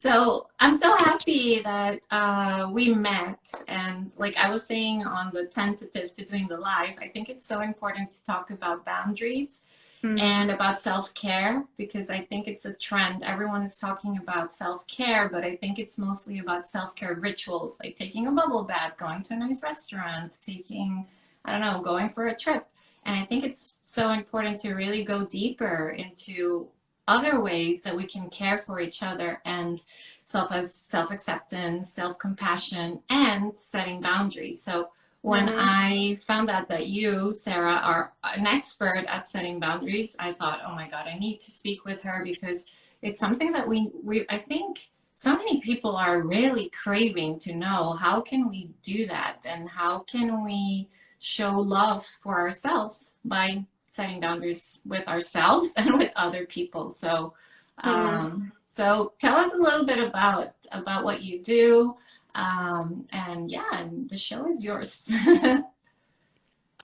So I'm so happy that we met. And like I was saying on the tentative to doing the live, I think it's so important to talk about boundaries Mm, and about self-care because I think it's a trend. Everyone is talking about self-care, but I think it's mostly about self-care rituals like taking a bubble bath, going to a nice restaurant, taking, I don't know, going for a trip. And I think it's so important to really go deeper into other ways that we can care for each other and self-acceptance, self-compassion, and setting boundaries. So when hmm I found out that you, Sarah, are an expert at setting boundaries, I thought, oh my God, I need to speak with her because it's something that we I think so many people are really craving to know how can we do that and how can we show love for ourselves by setting boundaries with ourselves and with other people. So tell us a little bit about what you do, and yeah, and the show is yours.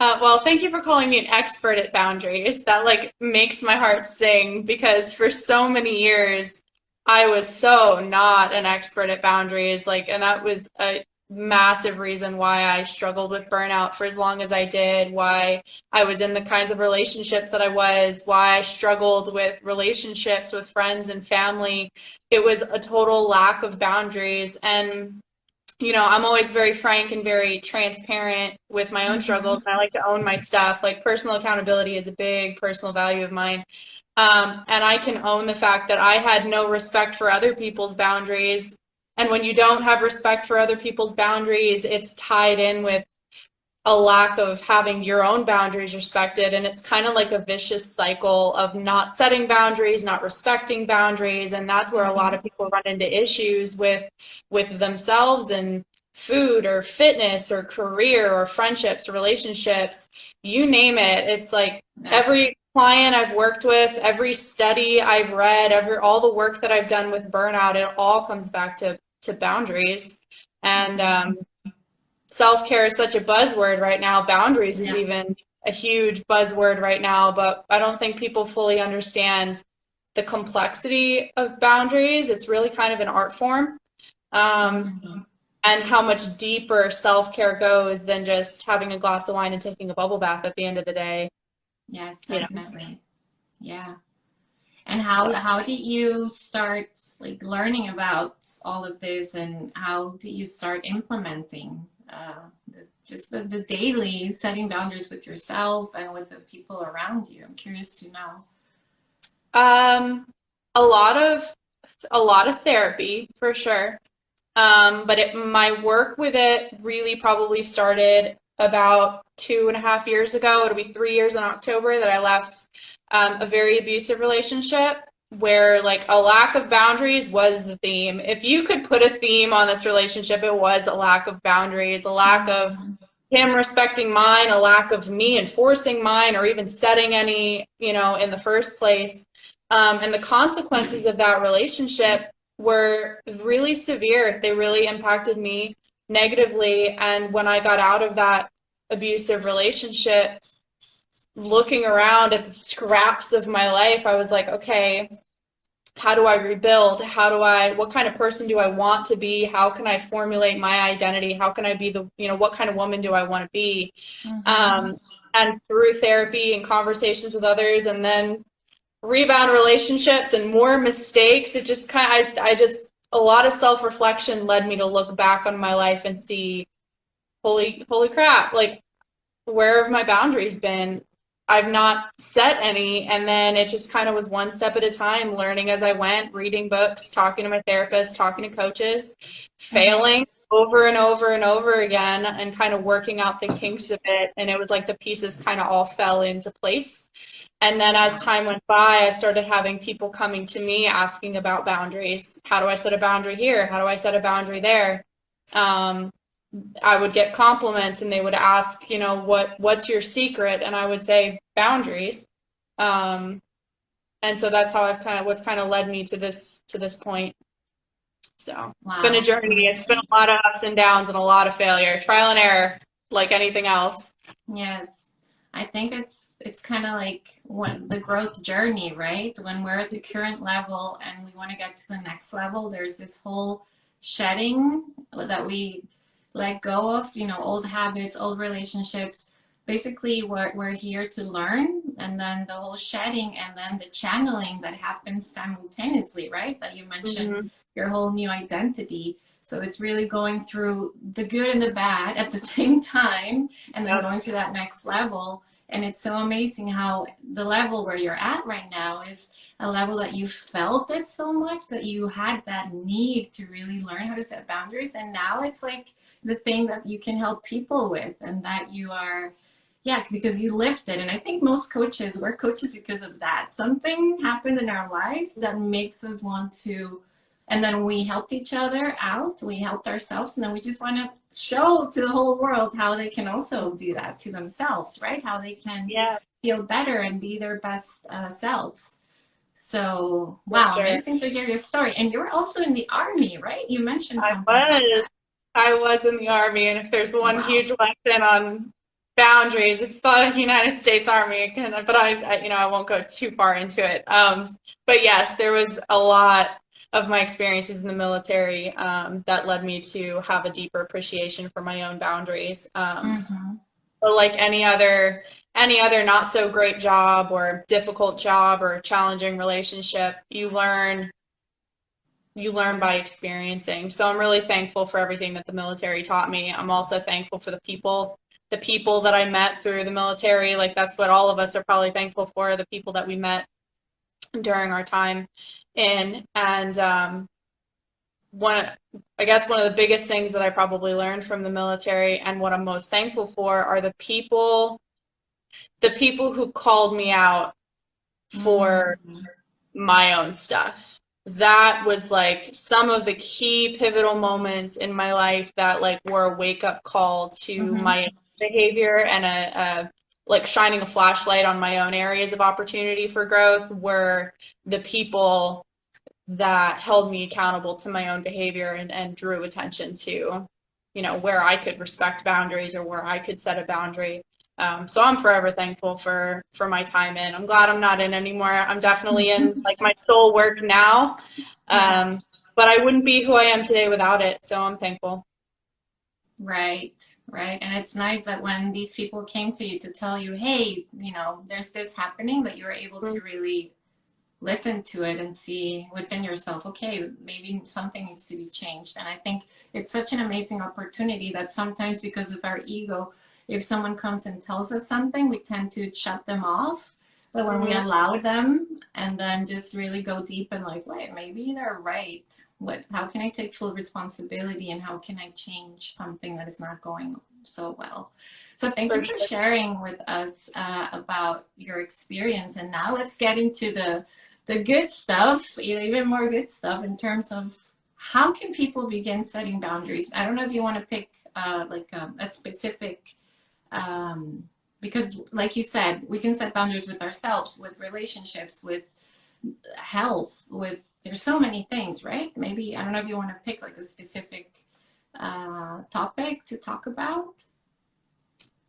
well, thank you for calling me an expert at boundaries. That like makes my heart sing because for so many years I was so not an expert at boundaries. Like, and that was a massive reason why I struggled with burnout for as long as I did, why I was in the kinds of relationships that I was, why I struggled with relationships with friends and family. It was a total lack of boundaries. And I'm always very frank and very transparent with my own struggles. Mhm. And I like to own my stuff. Like personal accountability is a big personal value of mine. And I can own the fact that I had no respect for other people's boundaries. And when you don't have respect for other people's boundaries, it's tied in with a lack of having your own boundaries respected. And it's kind of like a vicious cycle of not setting boundaries, not respecting boundaries. And that's where a lot Mhm. of people run into issues with themselves and food or fitness or career or friendships, relationships, you name it. It's like Yeah. every client I've worked with, every study I've read, all the work that I've done with burnout, it all comes back to boundaries. And Mhm. self-care is such a buzzword right now. Boundaries is Yeah. even a huge buzzword right now, but I don't think people fully understand the complexity of boundaries. It's really kind of an art form. Um, Mhm. and how much deeper self-care goes than just having a glass of wine and taking a bubble bath at the end of the day, Yes, you know. definitely. Yeah. And So how did you start like learning about all of this, and how did you start implementing the daily setting boundaries with yourself and with the people around you? I'm curious to know. um a lot of therapy for sure. But my work with it really probably started about 2.5 years ago. It'll be 3 years in October that I left a very abusive relationship where like a lack of boundaries was the theme. If you could put a theme on this relationship, it was a lack of boundaries, a lack of Mhm. him respecting mine, a lack of me enforcing mine or even setting any, in the first place. And the consequences of that relationship were really severe. They really impacted me negatively. And when I got out of that abusive relationship, looking around at the scraps of my life, I was like, okay, how do I rebuild? What kind of person do I want to be? How can I formulate my identity? How can I be what kind of woman do I want to be? Mhm. Um, and through therapy and conversations with others and then rebound relationships and more mistakes, it just I just, a lot of self-reflection led me to look back on my life and see, holy crap, like where have my boundaries been? I've not set any. And then it just kind of was one step at a time, learning as I went, reading books, talking to my therapist, talking to coaches, Mhm. failing over and over and over again, and kind of working out the kinks of it. And it was like the pieces kind of all fell into place. And then as time went by, I started having people coming to me asking about boundaries. How do I set a boundary here? How do I set a boundary there? Um, I would get compliments and they would ask, what's your secret? And I would say boundaries. Um, and so that's how what's kind of led me to this point. So it's been a Wow, journey. It's been amazing. a lot of ups and downs and a lot of failure, trial and error, like anything else. Yes. I think it's kind of like when the growth journey, right? When we're at the current level and we want to get to the next level, there's this whole shedding that we let go of, old habits, old relationships. Basically, we're here to learn, and then the whole shedding and then the channeling that happens simultaneously, right? That you mentioned Mm-hmm. your whole new identity. So it's really going through the good and the bad at the same time, and then Yep. going to that next level. And it's so amazing how the level where you're at right now is a level that you felt it so much that you had that need to really learn how to set boundaries. And now it's like the thing that you can help people with, and that you are, yeah, because you lived it. And I think most coaches, we're coaches because of that. Something happened in our lives that makes us want to, and then we helped each other out, we helped ourselves, and then we just want to show to the whole world how they can also do that to themselves, right? How they can Yeah, feel better and be their best selves. So, for wow, sure. amazing to hear your story. And you were also in the army, right? You mentioned I something about was. that. I was in the Army, and if there's one Wow. huge lesson on boundaries, it's the United States Army. But I won't go too far into it. But yes, there was a lot of my experiences in the military that led me to have a deeper appreciation for my own boundaries. Mm-hmm. But like any other not so great job or difficult job or challenging relationship, you learn by experiencing. So I'm really thankful for everything that the military taught me. I'm also thankful for the people that I met through the military. Like that's what all of us are probably thankful for, the people that we met during our time in. And one, I guess one of the biggest things that I probably learned from the military and what I'm most thankful for are the people who called me out for Mm-hmm. my own stuff. That was like some of the key pivotal moments in my life that like were a wake up call to Mm-hmm. my behavior and a like shining a flashlight on my own areas of opportunity for growth were the people that held me accountable to my own behavior and drew attention to, where I could respect boundaries or where I could set a boundary. So I'm forever thankful for my time in. I'm glad I'm not in anymore. I'm definitely in like my soul work now. Yeah. Um, but I wouldn't be who I am today without it. So I'm thankful. Right, right. And it's nice that when these people came to you to tell you, hey, there's this happening, that you were able to really listen to it and see within yourself, okay, maybe something needs to be changed. And I think it's such an amazing opportunity that sometimes because of our ego, if someone comes and tells us something, we tend to shut them off. But when we Mm-hmm. allow them and then just really go deep and like, wait, maybe they're right. How can I take full responsibility, and how can I change something that is not going so well? So thank For you for sure. sharing with us about your experience. And now let's get into the good stuff, even more good stuff in terms of how can people begin setting boundaries. I don't know if you want to pick a specific, because like you said, we can set boundaries with ourselves, with relationships, with health, with, there's so many things, right? Maybe, I don't know if you want to pick like a specific topic to talk about.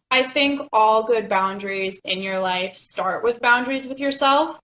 I think all good boundaries in your life start with boundaries with yourself.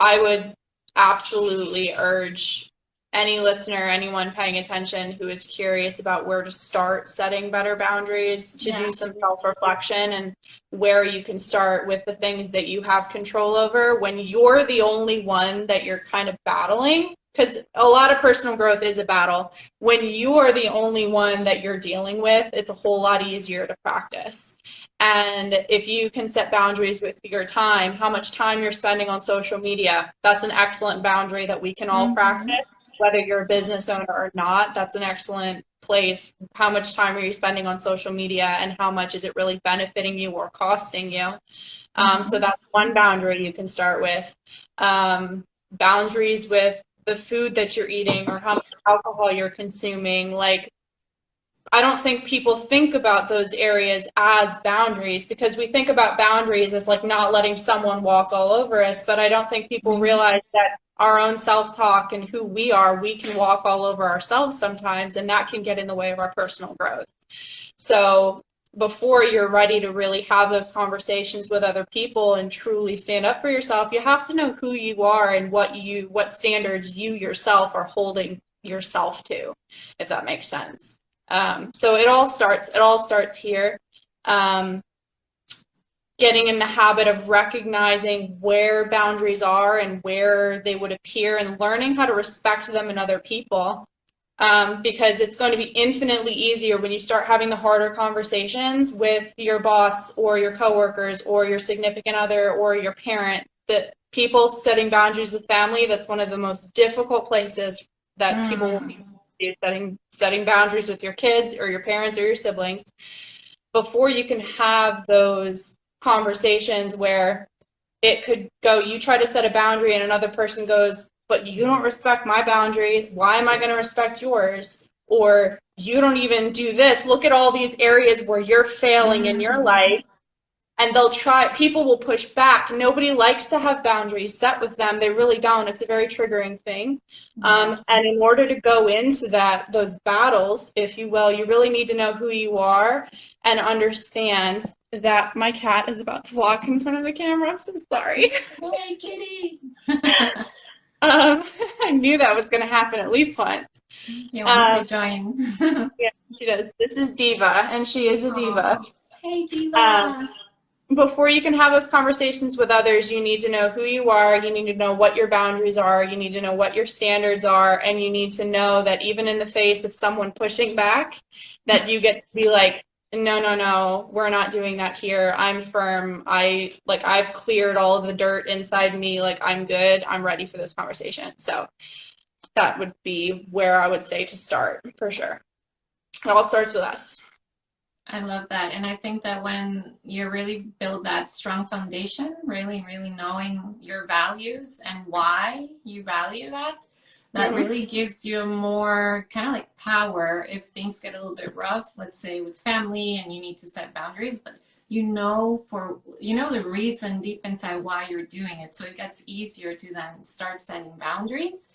I would absolutely urge any listener, anyone paying attention who is curious about where to start setting better boundaries to Yeah. do some self-reflection and where you can start with the things that you have control over when you're the only one that you're kind of battling. Because a lot of personal growth is a battle. When you are the only one that you're dealing with, it's a whole lot easier to practice. And if you can set boundaries with your time, how much time you're spending on social media, that's an excellent boundary that we can all Mm-hmm. practice, whether you're a business owner or not. That's an excellent place. How much time are you spending on social media, and how much is it really benefiting you or costing you? So Mm-hmm. that's one boundary you can start with. Boundaries with the food that you're eating or how much alcohol you're consuming. Like, I don't think people think about those areas as boundaries, because we think about boundaries as like not letting someone walk all over us. But I don't think people Mm-hmm. realize that our own self-talk and who we are, we can walk all over ourselves sometimes, and that can get in the way of our personal growth. So before you're ready to really have those conversations with other people and truly stand up for yourself, you have to know who you are and what standards you yourself are holding yourself to, if that makes sense. So it all starts here. Getting in the habit of recognizing where boundaries are and where they would appear, and learning how to respect them in other people. Because it's going to be infinitely easier when you start having the harder conversations with your boss or your coworkers or your significant other or your parent. That people setting boundaries with family, that's one of the most difficult places that people will be setting boundaries with your kids or your parents or your siblings. Before you can have those conversations where it could go, you try to set a boundary and another person goes, but you don't respect my boundaries. Why am I going to respect yours? Or you don't even do this. Look at all these areas where you're failing in your life. And people will push back. Nobody likes to have boundaries set with them. They really don't. It's a very triggering thing. And in order to go into those battles, if you will, you really need to know who you are and understand that my cat is about to walk in front of the camera. I'm so sorry. Hey, kitty. I knew that was going to happen at least once. He wants to join. Yeah, she does. This is Diva, and she is a diva. Hey, Diva. Before you can have those conversations with others, you need to know who you are, you need to know what your boundaries are, you need to know what your standards are, and you need to know that even in the face of someone pushing back, that you get to be like, no, we're not doing that here. I'm firm. I've cleared all of the dirt inside me. Like, I'm good. I'm ready for this conversation. So that would be where I would say to start, for sure. It all starts with us. I love that. And I think that when you really build that strong foundation, really, really knowing your values and why you value that, that really gives you more kind of like power if things get a little bit rough, let's say with family and you need to set boundaries, but you know the reason deep inside why you're doing it. So it gets easier to then start setting boundaries.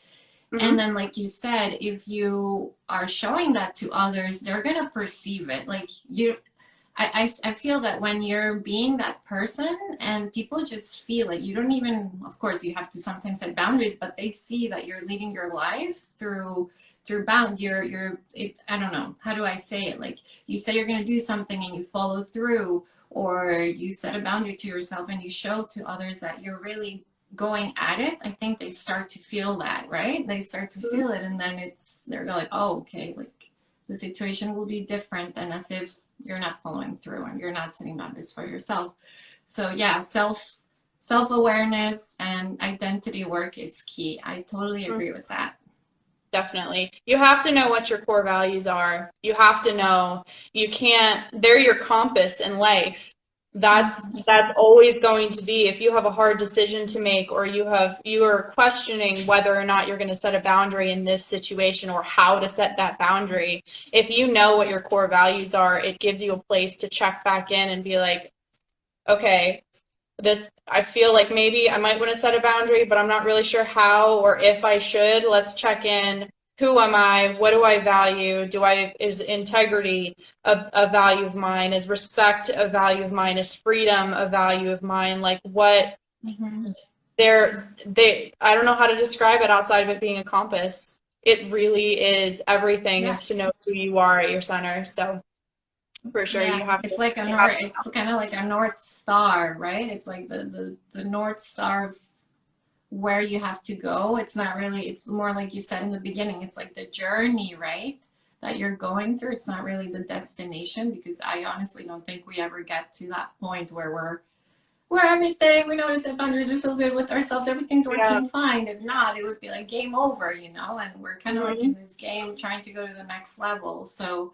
And then, like you said, if you are showing that to others, they're going to perceive it. Like I feel that when you're being that person and people just feel it, you don't even, of course, you have to sometimes set boundaries, but they see that you're living your life through I don't know, how do I say it? Like you say you're going to do something and you follow through, or you set a boundary to yourself and you show to others that you're really going at it. I think they start to feel that, right? They start to feel it, and then they're like, oh, okay, like the situation will be different than as if you're not following through and you're not setting boundaries for yourself. So yeah, self-awareness and identity work is key. I totally agree with that. Definitely. You have to know what your core values are. You have to know they're your compass in life. That's always going to be, if you have a hard decision to make, or you are questioning whether or not you're going to set a boundary in this situation or how to set that boundary. If you know what your core values are, it gives you a place to check back in and be like, okay, I feel like maybe I might want to set a boundary, but I'm not really sure how or if I should. Let's check in. Who am I? What do I value? Is integrity a value of mine? Is respect a value of mine? Is freedom a value of mine? Like what I don't know how to describe it outside of it being a compass. It really is everything, is to know who you are at your center. So for sure, you have it's to. like it's kind of like a North Star, right? It's like the North Star of where you have to go. It's not really, it's more like you said in the beginning, it's like the journey, right? That you're going through. It's not really the destination, because I honestly don't think we ever get to that point where everything, we notice that boundaries, we feel good with ourselves, everything's working fine. If not, it would be like game over, and we're kind of like in this game trying to go to the next level. So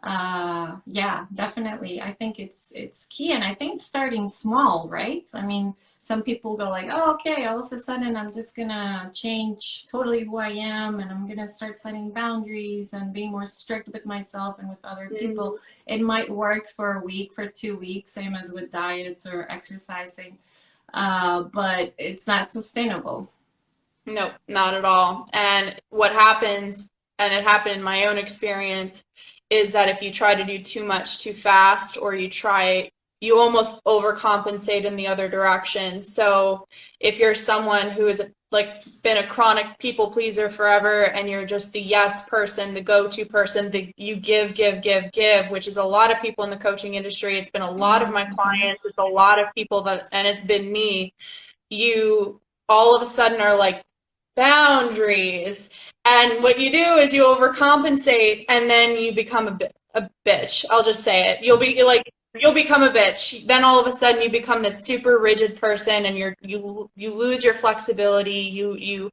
yeah, definitely. I think it's key, and I think starting small, right? I mean, some people go like, oh, okay, all of a sudden I'm just gonna change totally who I am, and I'm gonna start setting boundaries and being more strict with myself and with other people. It might work for a week, for 2 weeks, same as with diets or exercising, but it's not sustainable. Nope, not at all. And what happens, and it happened in my own experience, is that if you try to do too much too fast, or you almost overcompensate in the other direction. So if you're someone who is like been a chronic people pleaser forever, and you're just the yes person, the go-to person, you give, which is a lot of people in the coaching industry. It's been a lot of my clients. It's a lot of people and it's been me. You all of a sudden are like, boundaries. And what you do is you overcompensate, and then you become a bitch. I'll just say it. You'll become a bitch. Then all of a sudden you become this super rigid person, and you lose your flexibility. You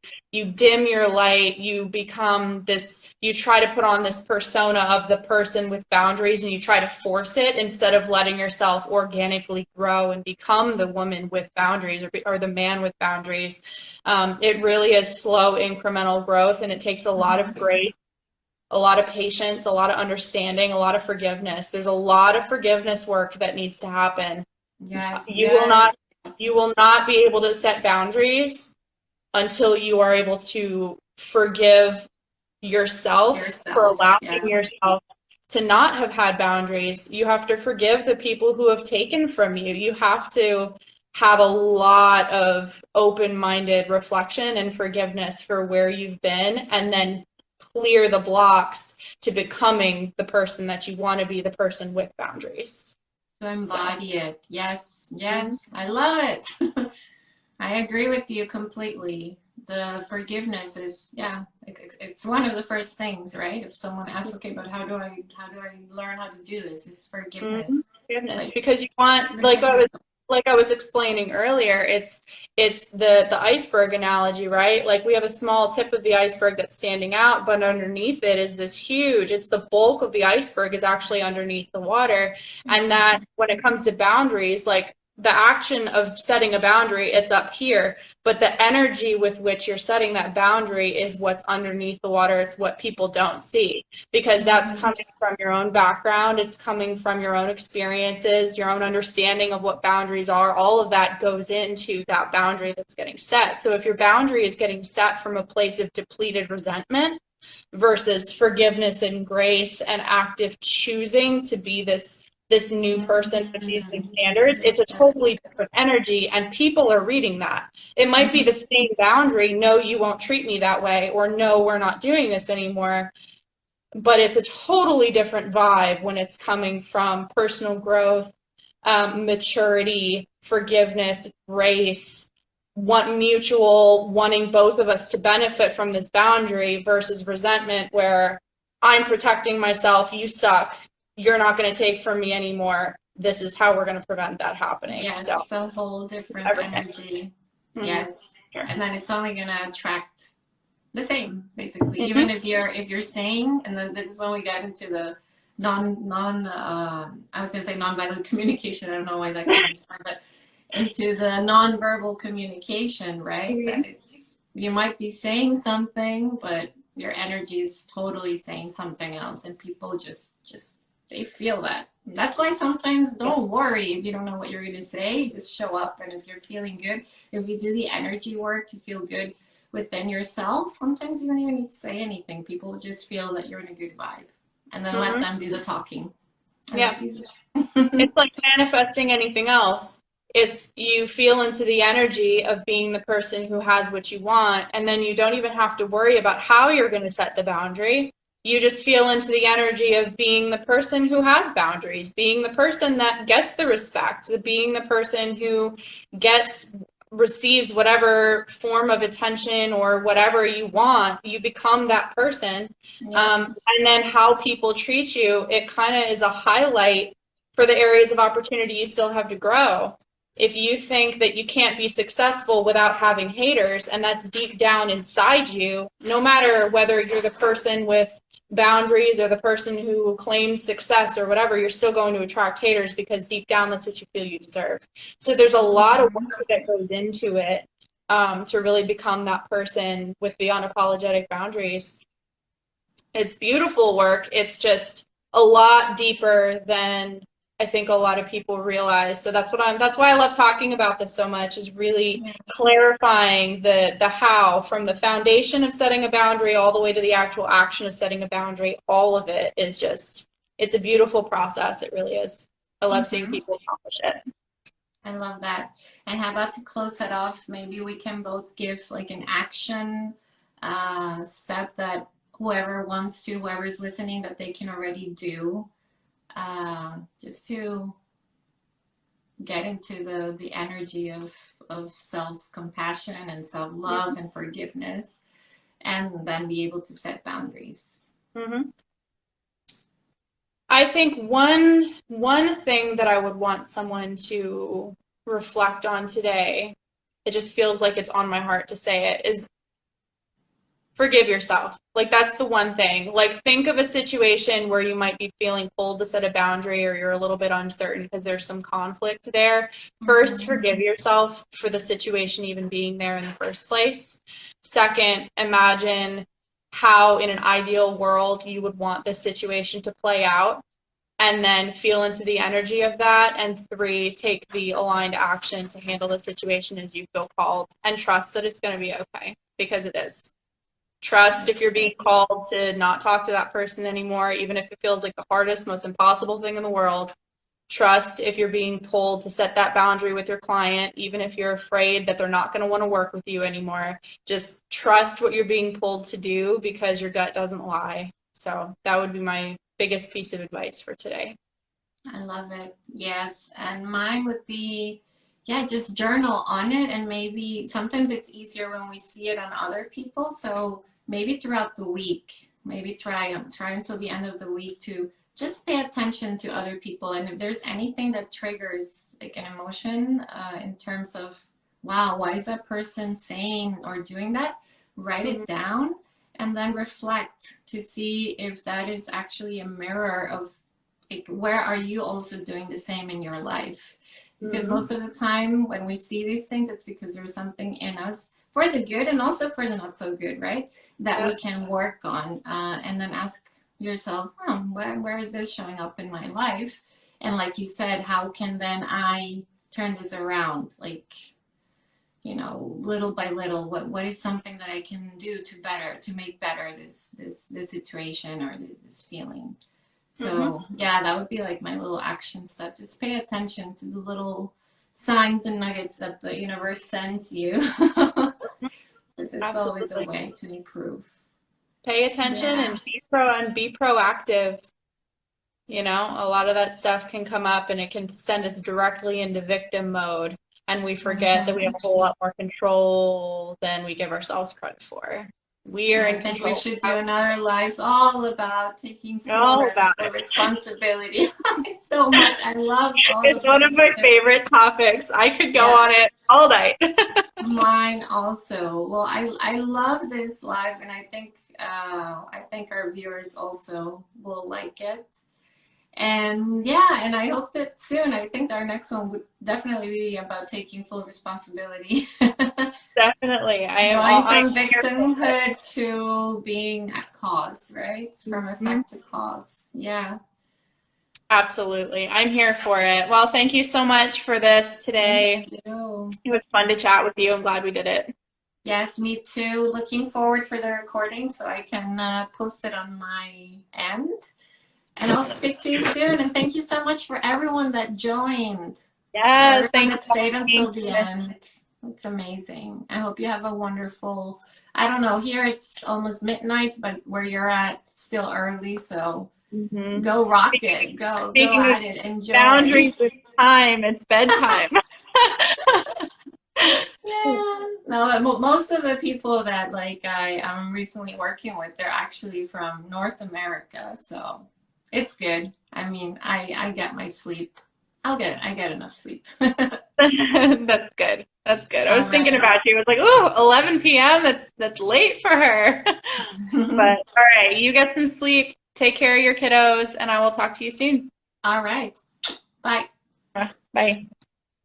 dim your light. You become this. You try to put on this persona of the person with boundaries, and you try to force it instead of letting yourself organically grow and become the woman with boundaries, or the man with boundaries. It really is slow, incremental growth, and it takes a lot of grace, a lot of patience, a lot of understanding, a lot of forgiveness. There's a lot of forgiveness work that needs to happen. Yes. You will not be able to set boundaries until you are able to forgive yourself for allowing yourself to not have had boundaries. You have to forgive the people who have taken from you. You have to have a lot of open-minded reflection and forgiveness for where you've been, and then clear the blocks to becoming the person that you want to be, the person with boundaries. To embody it. Yes. I love it. I agree with you completely. The forgiveness is, it's one of the first things, right? If someone asks, okay, but how do I learn how to do this? Is forgiveness. Forgiveness. Because you want, like I was explaining earlier, it's the iceberg analogy, right? Like, we have a small tip of the iceberg that's standing out, but underneath it is this huge, it's the bulk of the iceberg is actually underneath the water. And that when it comes to boundaries, like the action of setting a boundary, it's up here, but the energy with which you're setting that boundary is what's underneath the water. It's what people don't see, because that's coming from your own background. It's coming from your own experiences, your own understanding of what boundaries are. All of that goes into that boundary that's getting set. So if your boundary is getting set from a place of depleted resentment versus forgiveness and grace and active choosing to be this new person with these new standards, it's a totally different energy, and people are reading that. It might be the same boundary, no, you won't treat me that way, or no, we're not doing this anymore, but it's a totally different vibe when it's coming from personal growth, maturity, forgiveness, grace, wanting both of us to benefit from this boundary, versus resentment, where I'm protecting myself, you suck, you're not going to take from me anymore. This is how we're going to prevent that happening. Yes, so it's a whole different energy. Yes. Sure. And then it's only going to attract the same, basically. Even if you're saying, and then this is when we get into the I was going to say nonviolent communication. I don't know why that comes from, but into the nonverbal communication, right? That you might be saying something, but your energy is totally saying something else, and people just they feel that. That's why sometimes don't worry if you don't know what you're going to say. Just show up, and if you're feeling good, if you do the energy work to feel good within yourself, sometimes you don't even need to say anything. People just feel that you're in a good vibe, and then let them do the talking. And it's like manifesting anything else. It's you feel into the energy of being the person who has what you want, and then you don't even have to worry about how you're going to set the boundary. You just feel into the energy of being the person who has boundaries, being the person that gets the respect, being the person who receives whatever form of attention or whatever you want. You become that person. And then how people treat you, it kind of is a highlight for the areas of opportunity you still have to grow. If you think that you can't be successful without having haters, and that's deep down inside you, no matter whether you're the person with boundaries or the person who claims success or whatever, you're still going to attract haters, because deep down that's what you feel you deserve. So there's a lot of work that goes into it to really become that person with the unapologetic boundaries. It's beautiful work. It's just a lot deeper than I think a lot of people realize. So that's why I love talking about this so much, is really clarifying the how, from the foundation of setting a boundary all the way to the actual action of setting a boundary. All of it is just it's a beautiful process. It really is. I love seeing people accomplish it. I love that. And how about to close it off? Maybe we can both give like an action step that whoever wants to, whoever's listening, that they can already do, just to get into the energy of self-compassion and self-love and forgiveness, and then be able to set boundaries. Mm-hmm. I think one thing that I would want someone to reflect on today, it just feels like it's on my heart to say it, is forgive yourself. Like, that's the one thing. Like, think of a situation where you might be feeling pulled to set a boundary, or you're a little bit uncertain because there's some conflict there. First, forgive yourself for the situation even being there in the first place. Second, imagine how in an ideal world you would want this situation to play out, and then feel into the energy of that. And 3, take the aligned action to handle the situation as you feel called, and trust that it's going to be okay, because it is. Trust if you're being called to not talk to that person anymore, even if it feels like the hardest, most impossible thing in the world. Trust if you're being pulled to set that boundary with your client, even if you're afraid that they're not going to want to work with you anymore. Just trust what you're being pulled to do, because your gut doesn't lie. So that would be my biggest piece of advice for today. I love it. Yes. And mine would be, yeah, just journal on it. And maybe sometimes it's easier when we see it on other people. So maybe throughout the week, maybe try until the end of the week to just pay attention to other people. And if there's anything that triggers like an emotion, in terms of, wow, why is that person saying or doing that? Write it down and then reflect to see if that is actually a mirror of, like, where are you also doing the same in your life? Because most of the time when we see these things, it's because there's something in us, for the good and also for the not so good, right? That we can work on, and then ask yourself, where is this showing up in my life? And like you said, how can then I turn this around? Like, little by little, what is something that I can do to make better this situation or this feeling? So yeah, that would be like my little action step. Just pay attention to the little signs and nuggets that the universe sends you. Because it's always a way to improve. Pay attention and be proactive. A lot of that stuff can come up and it can send us directly into victim mode. And we forget that we have a whole lot more control than we give ourselves credit for. We are in control. I think we should do another life all about taking full responsibility. So much. I love all It's one of my favorite topics. I could go on it all night. Mine also. Well, I love this live, and I think our viewers also will like it. And and I hope that soon. I think our next one would definitely be about taking full responsibility. Definitely. Going from victimhood to being at cause, right? From effect to cause. Yeah. Absolutely. I'm here for it. Well, thank you so much for this today. Thank you. It was fun to chat with you. I'm glad we did it. Yes, me too. Looking forward for the recording so I can post it on my end. And I'll speak to you soon. And thank you so much for everyone that joined. Yes, thank you. Stayed until the end. It's amazing. I hope you have a wonderful, I don't know, here it's almost midnight, but where you're at, it's still early. So go rock it. Go at it. Enjoy. Boundaries with time. It's bedtime. Yeah. No, most of the people that I'm recently working with, they're actually from North America. So it's good. I mean, I get my sleep. I get enough sleep. That's good. That's good. I was thinking about you. I was like, oh, 11 p.m. That's late for her. But all right, you get some sleep. Take care of your kiddos, and I will talk to you soon. All right. Bye. Bye.